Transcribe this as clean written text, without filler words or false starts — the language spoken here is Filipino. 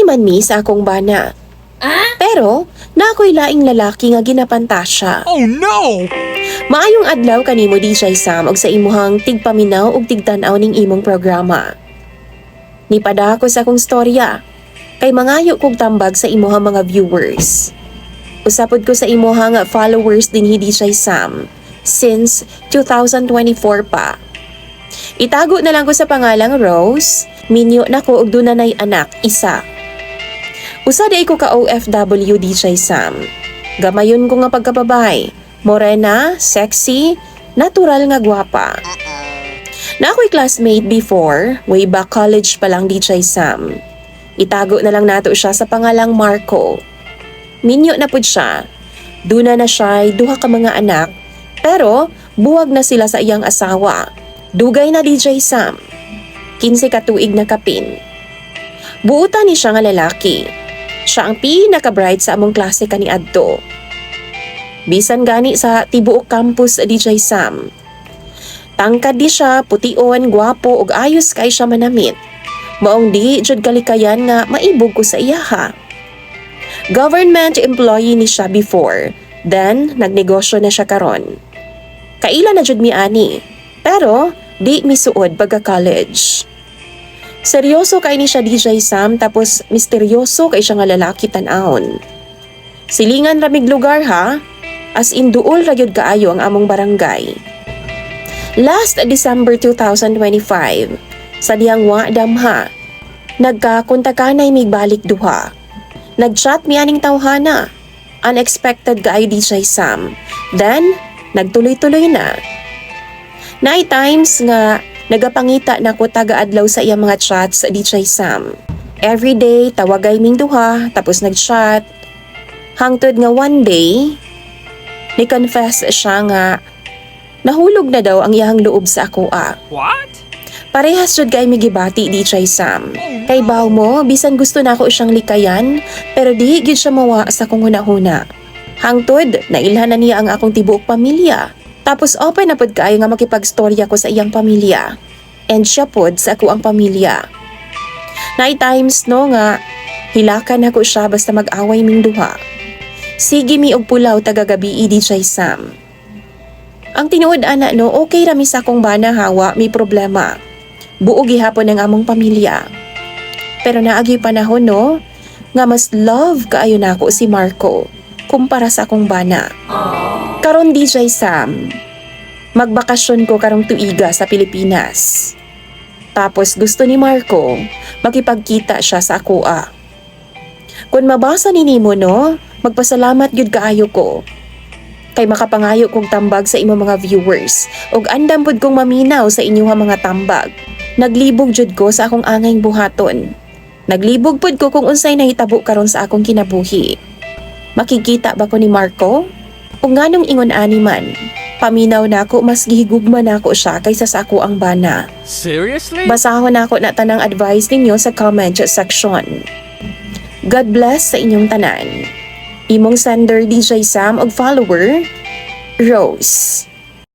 man mi sa akong bana. Pero, na ako'y laing lalaki nga ginapantasya. Oh no! Maayong adlaw kanimo DJ Sam og sa imuhang tigpaminaw og tigtan-aw ning imong programa. Nipada ko sa akong storya, kay mangayo kog tambag sa imuhang mga viewers. Usapod ko sa imuhang followers din DJ Sam since 2024 pa. Itago na lang ko sa pangalang Rose, minyo na ko og dunay anak, isa. Usa day ko ka OFW DJ Sam. Gamayon ko nga pagkababay, morena, sexy, natural nga gwapa. Na ako'y classmate before, way back college pa lang DJ Sam. Itago na lang nato siya sa pangalang Marco. Minyo na pud siya. Duna na siya'y duha ka mga anak, pero buwag na sila sa iyang asawa. Dugay na DJ Sam. 15 ka tuig na kapin. Buutan ni siya nga lalaki. Siya ang pinaka-bright sa among klase kaniadto. Bisan gani sa tibuok campus DJ Sam. Tangkad di siya, pution, gwapo ug ayos kay siya manamit. Maong di jud kalikayan nga maibog ko sa iyaha. Government employee ni siya before, then nagnegosyo na siya karon. Kaila na jud mi ani, pero di misuod pagka-college. Seryoso kay ni siya DJ Sam tapos misteryoso kay siya nga lalaki tan-awon. Silingan ramig lugar ha, as in duol ra gyud kaayo ang among barangay. Last December 2025, sa diyang wa damha, nagkakontakanay mig balik duha. Nag-chat mi aning tawhana, unexpected kaayo DJ Sam, then nagtuloy-tuloy na. Night times nga nagapangita na ko taga-adlaw sa iyang mga chats sa DJ Sam. Everyday tawagay ming duha tapos nag-chat. Hangtod nga one day, ni-confess siya nga nahulog na daw ang iyang loob sa akoa. What? Parehas jud kay migibati DJ Sam. Kay baw mo, bisan gusto na ako siyang likayan, pero di gyud siya mawa sa kong hunahuna. Hangtod, nailhan na niya ang akong tibuok pamilya. Tapos open na pod kaayo nga makipagstorya ko sa iyang pamilya. And siya pod sa ako ang pamilya. Night times no nga, hilakan ako siya basta mag-away ming duha. Sige mi og pulaw tagagabi DJ Sam. Ang tinuod ana no, okay rami sa akong bana hawa, may problema. Buo gihapon ang among pamilya. Pero naagi panahon no, nga mas love kaayo nako si Marco kumpara sa akong bana. Karon DJ Sam, magbakasyon ko karong tuiga sa Pilipinas. Tapos gusto ni Marco, makipagkita siya sa akoa. Kung mabasa ni nimo no, magpasalamat gyud kaayo ko. Kay makapangayo kong tambag sa imong mga viewers, ug andam pud kong maminaw sa inyong mga tambag. Naglibog jud ko sa akong angayng buhaton. Naglibog pud ko kung unsay nahitabo karon sa akong kinabuhi. Makikita ba ko ni Marco? O nganong ingon ani man, paminaw na ako mas gihigugma na ako siya kaysa sa ako ang bana. Seriously? Basahon na ako na tanang advice ninyo sa comment section. God bless sa inyong tanan. Imong sender DJ Sam og follower, Rose.